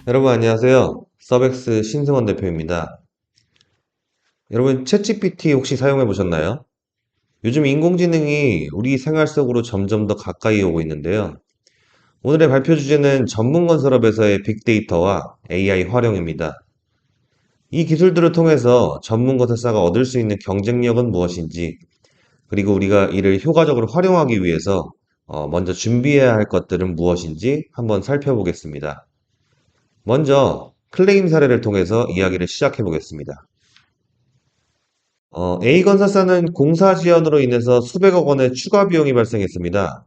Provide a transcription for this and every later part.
여러분 안녕하세요. 서백스 신승원 대표입니다. 여러분 챗GPT 혹시 사용해 보셨나요? 요즘 인공지능이 우리 생활 속으로 점점 더 가까이 오고 있는데요. 오늘의 발표 주제는 전문 건설업에서의 빅데이터와 AI 활용입니다. 이 기술들을 통해서 전문 건설사가 얻을 수 있는 경쟁력은 무엇인지, 그리고 우리가 이를 효과적으로 활용하기 위해서 먼저 준비해야 할 것들은 무엇인지 한번 살펴보겠습니다. 먼저 클레임 사례를 통해서 이야기를 시작해 보겠습니다. A건설사는 공사 지연으로 인해서 수백억 원의 추가 비용이 발생했습니다.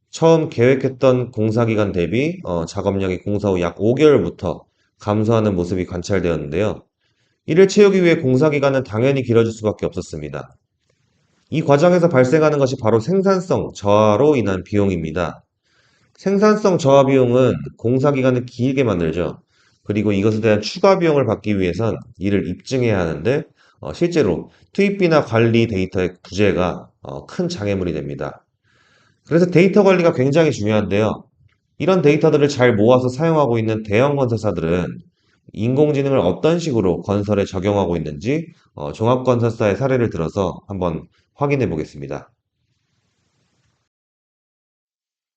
처음 계획했던 공사 기간 대비 작업량이 공사 후 약 5개월부터 감소하는 모습이 관찰되었는데요. 이를 채우기 위해 공사 기간은 당연히 길어질 수밖에 없었습니다. 이 과정에서 발생하는 것이 바로 생산성 저하로 인한 비용입니다. 생산성 저하 비용은 공사 기간을 길게 만들죠. 그리고 이것에 대한 추가 비용을 받기 위해선 이를 입증해야 하는데 실제로 투입비나 관리 데이터의 부재가 큰 장애물이 됩니다. 그래서 데이터 관리가 굉장히 중요한데요. 이런 데이터들을 잘 모아서 사용하고 있는 대형 건설사들은 인공지능을 어떤 식으로 건설에 적용하고 있는지 종합건설사의 사례를 들어서 한번 확인해 보겠습니다.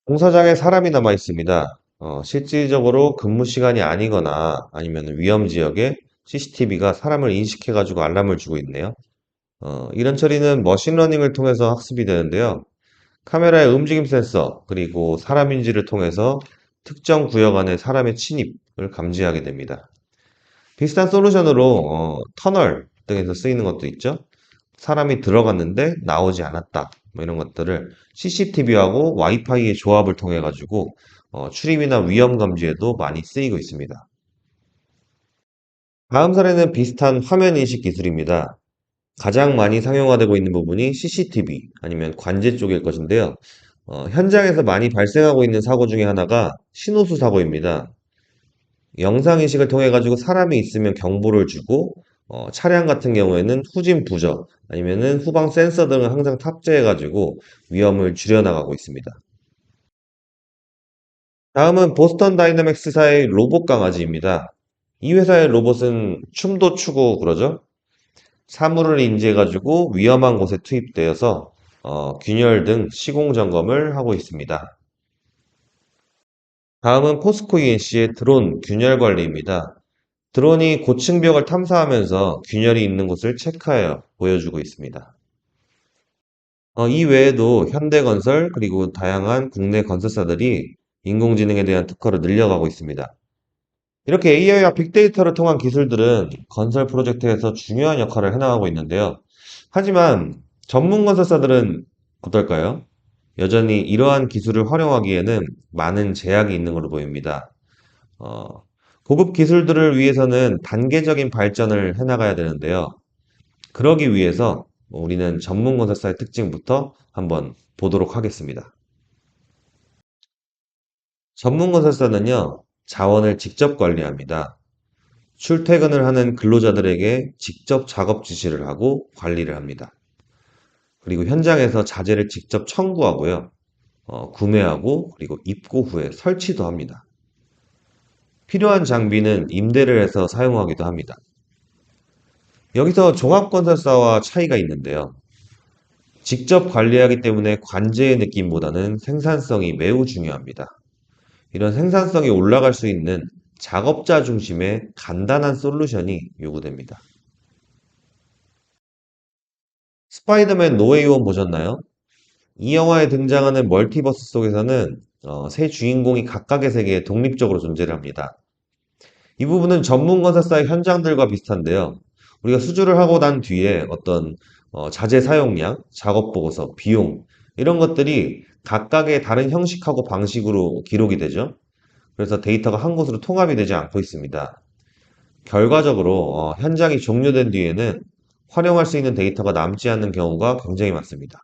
공사장에 사람이 남아 있습니다. 실질적으로 근무 시간이 아니거나 아니면 위험 지역에 CCTV가 사람을 인식해가지고 알람을 주고 있네요. 이런 처리는 머신러닝을 통해서 학습이 되는데요. 카메라의 움직임 센서, 그리고 사람 인지를 통해서 특정 구역 안에 사람의 침입을 감지하게 됩니다. 비슷한 솔루션으로 터널 등에서 쓰이는 것도 있죠. 사람이 들어갔는데 나오지 않았다. 뭐 이런 것들을 CCTV하고 와이파이의 조합을 통해 가지고 출입이나 위험 감지에도 많이 쓰이고 있습니다. 다음 사례는 비슷한 화면 인식 기술입니다. 가장 많이 상용화되고 있는 부분이 CCTV 아니면 관제 쪽일 것인데요. 현장에서 많이 발생하고 있는 사고 중에 하나가 신호수 사고입니다. 영상 인식을 통해 가지고 사람이 있으면 경보를 주고 차량 같은 경우에는 후진 부저 아니면은 후방 센서 등을 항상 탑재해 가지고 위험을 줄여나가고 있습니다. 다음은 보스턴 다이내믹스사의 로봇 강아지입니다. 이 회사의 로봇은 춤도 추고 그러죠. 사물을 인지해 가지고 위험한 곳에 투입되어서 균열 등 시공 점검을 하고 있습니다. 다음은 포스코 ENC의 드론 균열 관리입니다. 드론이 고층 벽을 탐사하면서 균열이 있는 곳을 체크하여 보여주고 있습니다. 이 외에도 현대건설 그리고 다양한 국내 건설사들이 인공지능에 대한 특허를 늘려가고 있습니다. 이렇게 AI와 빅데이터를 통한 기술들은 건설 프로젝트에서 중요한 역할을 해나가고 있는데요. 하지만 전문 건설사들은 어떨까요? 여전히 이러한 기술을 활용하기에는 많은 제약이 있는 걸로 보입니다. 어, 고급 기술들을 위해서는 단계적인 발전을 해나가야 되는데요. 그러기 위해서 우리는 전문 건설사의 특징부터 한번 보도록 하겠습니다. 전문 건설사는요, 자원을 직접 관리합니다. 출퇴근을 하는 근로자들에게 직접 작업 지시를 하고 관리를 합니다. 그리고 현장에서 자재를 직접 청구하고요, 구매하고 그리고 입고 후에 설치도 합니다. 필요한 장비는 임대를 해서 사용하기도 합니다. 여기서 종합건설사와 차이가 있는데요. 직접 관리하기 때문에 관제의 느낌보다는 생산성이 매우 중요합니다. 이런 생산성이 올라갈 수 있는 작업자 중심의 간단한 솔루션이 요구됩니다. 스파이더맨 노웨이 홈 보셨나요? 이 영화에 등장하는 멀티버스 속에서는 세 주인공이 각각의 세계에 독립적으로 존재를 합니다. 이 부분은 전문 건설사의 현장들과 비슷한데요. 우리가 수주를 하고 난 뒤에 어떤 자재 사용량, 작업 보고서, 비용 이런 것들이 각각의 다른 형식하고 방식으로 기록이 되죠. 그래서 데이터가 한 곳으로 통합이 되지 않고 있습니다. 결과적으로 현장이 종료된 뒤에는 활용할 수 있는 데이터가 남지 않는 경우가 굉장히 많습니다.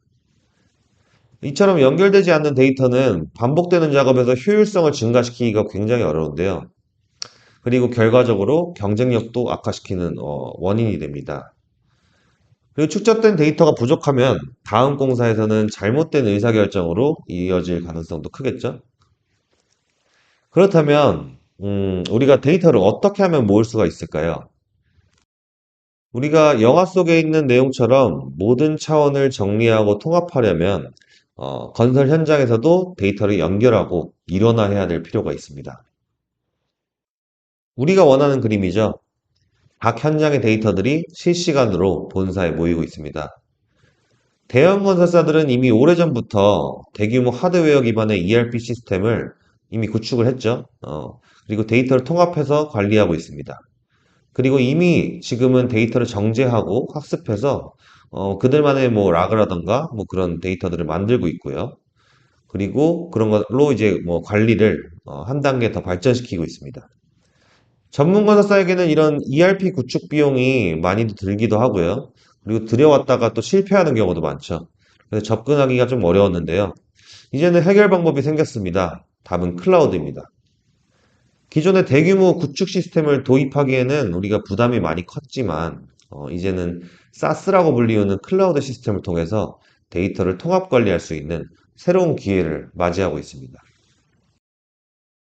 이처럼 연결되지 않는 데이터는 반복되는 작업에서 효율성을 증가시키기가 굉장히 어려운데요. 그리고 결과적으로 경쟁력도 악화시키는 원인이 됩니다. 그리고 축적된 데이터가 부족하면 다음 공사에서는 잘못된 의사결정으로 이어질 가능성도 크겠죠? 그렇다면 우리가 데이터를 어떻게 하면 모을 수가 있을까요? 우리가 영화 속에 있는 내용처럼 모든 차원을 정리하고 통합하려면 건설 현장에서도 데이터를 연결하고 일원화해야 될 필요가 있습니다. 우리가 원하는 그림이죠. 각 현장의 데이터들이 실시간으로 본사에 모이고 있습니다. 대형 건설사들은 이미 오래전부터 대규모 하드웨어 기반의 ERP 시스템을 이미 구축을 했죠. 그리고 데이터를 통합해서 관리하고 있습니다. 그리고 이미 지금은 데이터를 정제하고 학습해서 그들만의 뭐 락이라던가 뭐 그런 데이터들을 만들고 있고요. 그리고 그런 걸로 이제 뭐 관리를 한 단계 더 발전시키고 있습니다. 전문 건설사에게는 이런 ERP 구축 비용이 많이 들기도 하고요. 그리고 들여왔다가 또 실패하는 경우도 많죠. 그래서 접근하기가 좀 어려웠는데요. 이제는 해결 방법이 생겼습니다. 답은 클라우드입니다. 기존의 대규모 구축 시스템을 도입하기에는 우리가 부담이 많이 컸지만, 이제는 사스라고 불리우는 클라우드 시스템을 통해서 데이터를 통합 관리할 수 있는 새로운 기회를 맞이하고 있습니다.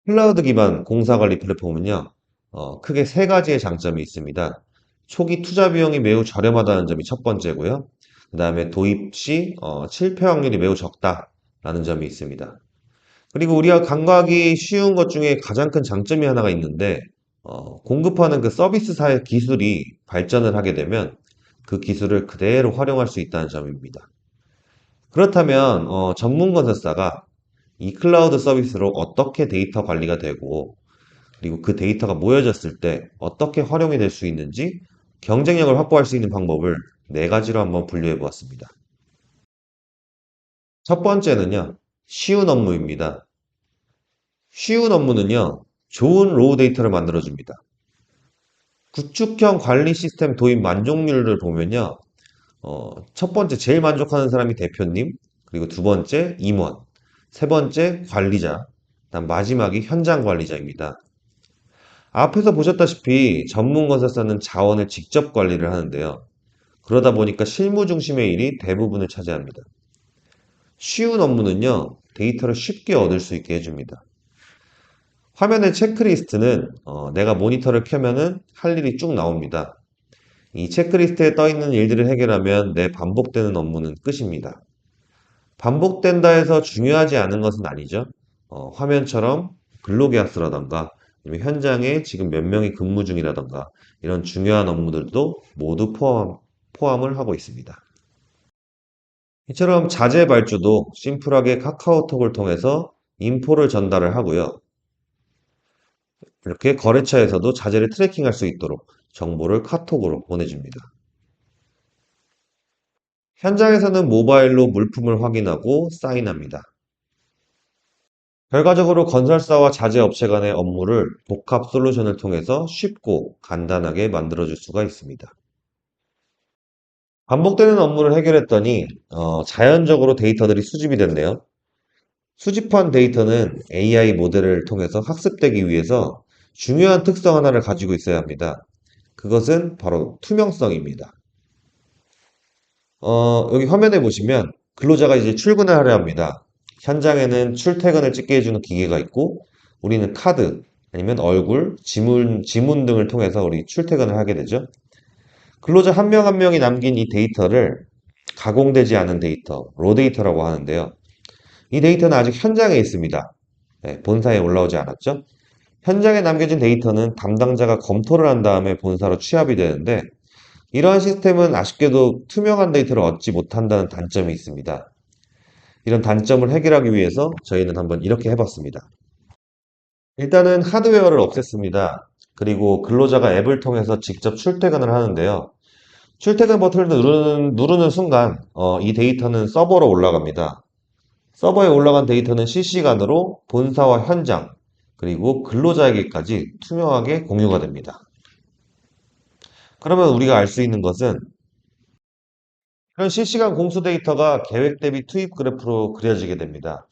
클라우드 기반 공사 관리 플랫폼은요, 크게 세 가지의 장점이 있습니다. 초기 투자 비용이 매우 저렴하다는 점이 첫 번째고요. 그 다음에 도입 시 실패 확률이 매우 적다라는 점이 있습니다. 그리고 우리가 간과하기 쉬운 것 중에 가장 큰 장점이 하나가 있는데, 공급하는 그 서비스사의 기술이 발전을 하게 되면 그 기술을 그대로 활용할 수 있다는 점입니다. 그렇다면, 전문 건설사가 이 클라우드 서비스로 어떻게 데이터 관리가 되고, 그리고 그 데이터가 모여졌을 때 어떻게 활용이 될 수 있는지 경쟁력을 확보할 수 있는 방법을 네 가지로 한번 분류해 보았습니다. 첫 번째는요, 쉬운 업무입니다. 쉬운 업무는요, 좋은 로우 데이터를 만들어줍니다. 구축형 관리 시스템 도입 만족률을 보면요, 첫 번째 제일 만족하는 사람이 대표님, 그리고 두 번째 임원, 세 번째 관리자, 그다음 마지막이 현장 관리자입니다. 앞에서 보셨다시피 전문 건설사는 자원을 직접 관리를 하는데요. 그러다 보니까 실무 중심의 일이 대부분을 차지합니다. 쉬운 업무는요, 데이터를 쉽게 얻을 수 있게 해줍니다. 화면의 체크리스트는 내가 모니터를 켜면은 할 일이 쭉 나옵니다. 이 체크리스트에 떠 있는 일들을 해결하면 내 반복되는 업무는 끝입니다. 반복된다 해서 중요하지 않은 것은 아니죠. 화면처럼 근로계약서라던가 아니면 현장에 지금 몇 명이 근무 중이라던가 이런 중요한 업무들도 모두 포함을 하고 있습니다. 이처럼 자재 발주도 심플하게 카카오톡을 통해서 인포를 전달을 하고요. 이렇게 거래처에서도 자재를 트래킹할 수 있도록 정보를 카톡으로 보내줍니다. 현장에서는 모바일로 물품을 확인하고 사인합니다. 결과적으로 건설사와 자재업체 간의 업무를 복합 솔루션을 통해서 쉽고 간단하게 만들어줄 수가 있습니다. 반복되는 업무를 해결했더니 자연적으로 데이터들이 수집이 됐네요. 수집한 데이터는 AI 모델을 통해서 학습되기 위해서 중요한 특성 하나를 가지고 있어야 합니다. 그것은 바로 투명성입니다. 여기 화면에 보시면 근로자가 이제 출근을 하려 합니다. 현장에는 출퇴근을 찍게 해주는 기계가 있고 우리는 카드 아니면 얼굴, 지문 등을 통해서 우리 출퇴근을 하게 되죠. 근로자 한 명 한 명이 남긴 이 데이터를 가공되지 않은 데이터, 로 데이터라고 하는데요. 이 데이터는 아직 현장에 있습니다. 네, 본사에 올라오지 않았죠. 현장에 남겨진 데이터는 담당자가 검토를 한 다음에 본사로 취합이 되는데 이러한 시스템은 아쉽게도 투명한 데이터를 얻지 못한다는 단점이 있습니다. 이런 단점을 해결하기 위해서 저희는 한번 이렇게 해봤습니다. 일단은 하드웨어를 없앴습니다. 그리고 근로자가 앱을 통해서 직접 출퇴근을 하는데요. 출퇴근 버튼을 누르는 순간 이 데이터는 서버로 올라갑니다. 서버에 올라간 데이터는 실시간으로 본사와 현장, 그리고 근로자에게까지 투명하게 공유가 됩니다. 그러면 우리가 알 수 있는 것은 이런 실시간 공수 데이터가 계획 대비 투입 그래프로 그려지게 됩니다.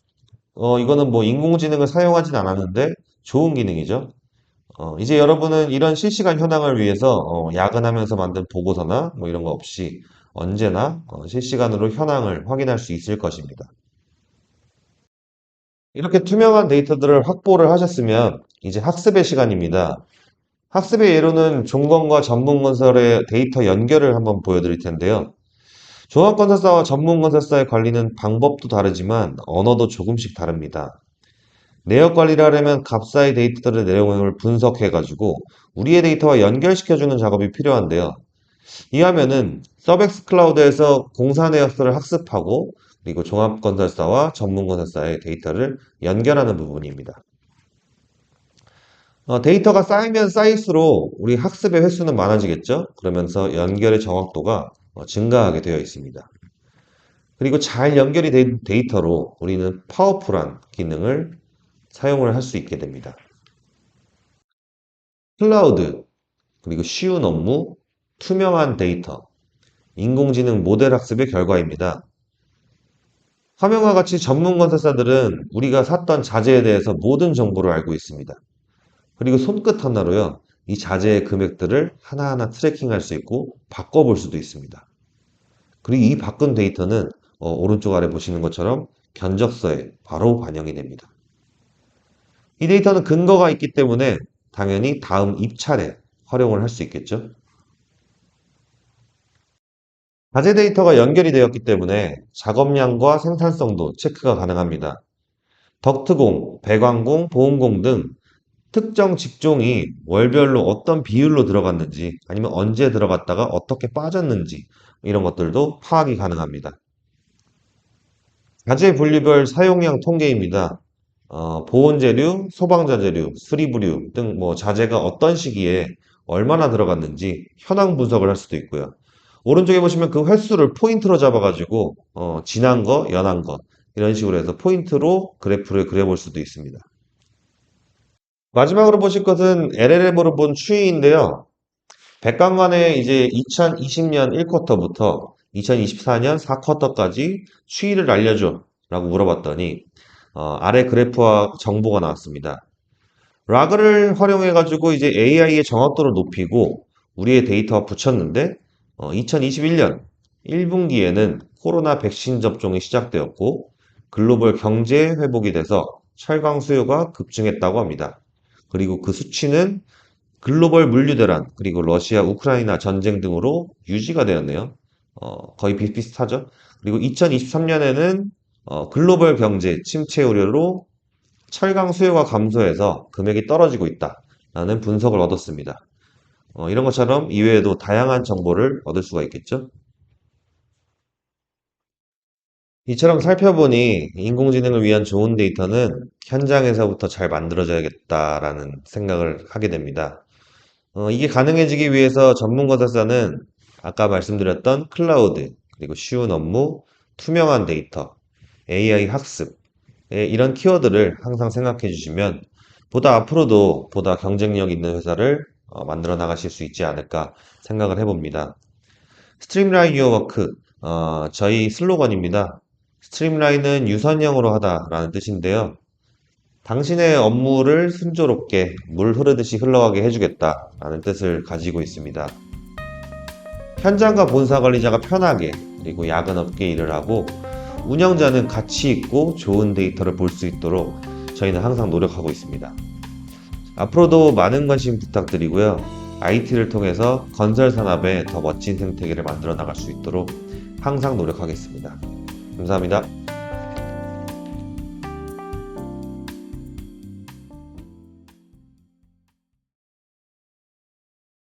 이거는 뭐 인공지능을 사용하진 않았는데 좋은 기능이죠. 이제 여러분은 이런 실시간 현황을 위해서 야근하면서 만든 보고서나 뭐 이런 거 없이 언제나 실시간으로 현황을 확인할 수 있을 것입니다. 이렇게 투명한 데이터들을 확보를 하셨으면 이제 학습의 시간입니다. 학습의 예로는 종건과 전문건설의 데이터 연결을 한번 보여드릴 텐데요. 종합건설사와 전문건설사의 관리는 방법도 다르지만 언어도 조금씩 다릅니다. 내역 관리를 하려면 값사의 데이터들의 내용을 분석해가지고 우리의 데이터와 연결시켜주는 작업이 필요한데요. 이 화면은 서백스 클라우드에서 공사 내역서를 학습하고 그리고 종합건설사와 전문건설사의 데이터를 연결하는 부분입니다. 데이터가 쌓이면 쌓일수록 우리 학습의 횟수는 많아지겠죠? 그러면서 연결의 정확도가 증가하게 되어 있습니다. 그리고 잘 연결이 된 데이터로 우리는 파워풀한 기능을 사용을 할 수 있게 됩니다. 클라우드, 그리고 쉬운 업무, 투명한 데이터, 인공지능 모델 학습의 결과입니다. 화면과 같이 전문 건설사들은 우리가 샀던 자재에 대해서 모든 정보를 알고 있습니다. 그리고 손끝 하나로요, 이 자재의 금액들을 하나하나 트래킹할 수 있고 바꿔볼 수도 있습니다. 그리고 이 바꾼 데이터는 오른쪽 아래 보시는 것처럼 견적서에 바로 반영이 됩니다. 이 데이터는 근거가 있기 때문에 당연히 다음 입찰에 활용을 할 수 있겠죠. 자재 데이터가 연결이 되었기 때문에 작업량과 생산성도 체크가 가능합니다. 덕트공, 배관공, 보온공 등 특정 직종이 월별로 어떤 비율로 들어갔는지 아니면 언제 들어갔다가 어떻게 빠졌는지 이런 것들도 파악이 가능합니다. 자재 분류별 사용량 통계입니다. 보온재료, 소방자재료, 수리부류 등 자재가 어떤 시기에 얼마나 들어갔는지 현황 분석을 할 수도 있고요. 오른쪽에 보시면 그 횟수를 포인트로 잡아가지고 지난 거, 연한 거 이런 식으로 해서 포인트로 그래프를 그려볼 수도 있습니다. 마지막으로 보실 것은 LLM으로 본 추이인데요. 백관관의 이제 2020년 1쿼터부터 2024년 4쿼터까지 추이를 알려줘 라고 물어봤더니 아래 그래프와 정보가 나왔습니다. 락을 활용해 가지고 이제 AI의 정확도를 높이고 우리의 데이터와 붙였는데 2021년 1분기에는 코로나 백신 접종이 시작되었고 글로벌 경제 회복이 돼서 철강 수요가 급증했다고 합니다. 그리고 그 수치는 글로벌 물류대란, 그리고 러시아, 우크라이나 전쟁 등으로 유지가 되었네요. 거의 비슷비슷하죠. 그리고 2023년에는 글로벌 경제 침체 우려로 철강 수요가 감소해서 금액이 떨어지고 있다라는 분석을 얻었습니다. 이런 것처럼 이외에도 다양한 정보를 얻을 수가 있겠죠. 이처럼 살펴보니 인공지능을 위한 좋은 데이터는 현장에서부터 잘 만들어져야겠다라는 생각을 하게 됩니다. 이게 가능해지기 위해서 전문가사는 아까 말씀드렸던 클라우드, 그리고 쉬운 업무, 투명한 데이터, AI 학습, 이런 키워드를 항상 생각해 주시면 보다 앞으로도 보다 경쟁력 있는 회사를 만들어 나가실 수 있지 않을까 생각을 해봅니다. 스트림라인 유어 워크, 저희 슬로건입니다. 스트림라인은 유선형으로 하다라는 뜻인데요. 당신의 업무를 순조롭게 물 흐르듯이 흘러가게 해주겠다라는 뜻을 가지고 있습니다. 현장과 본사 관리자가 편하게 그리고 야근 없게 일을 하고 운영자는 가치 있고 좋은 데이터를 볼 수 있도록 저희는 항상 노력하고 있습니다. 앞으로도 많은 관심 부탁드리고요. IT를 통해서 건설 산업에 더 멋진 생태계를 만들어 나갈 수 있도록 항상 노력하겠습니다. 감사합니다.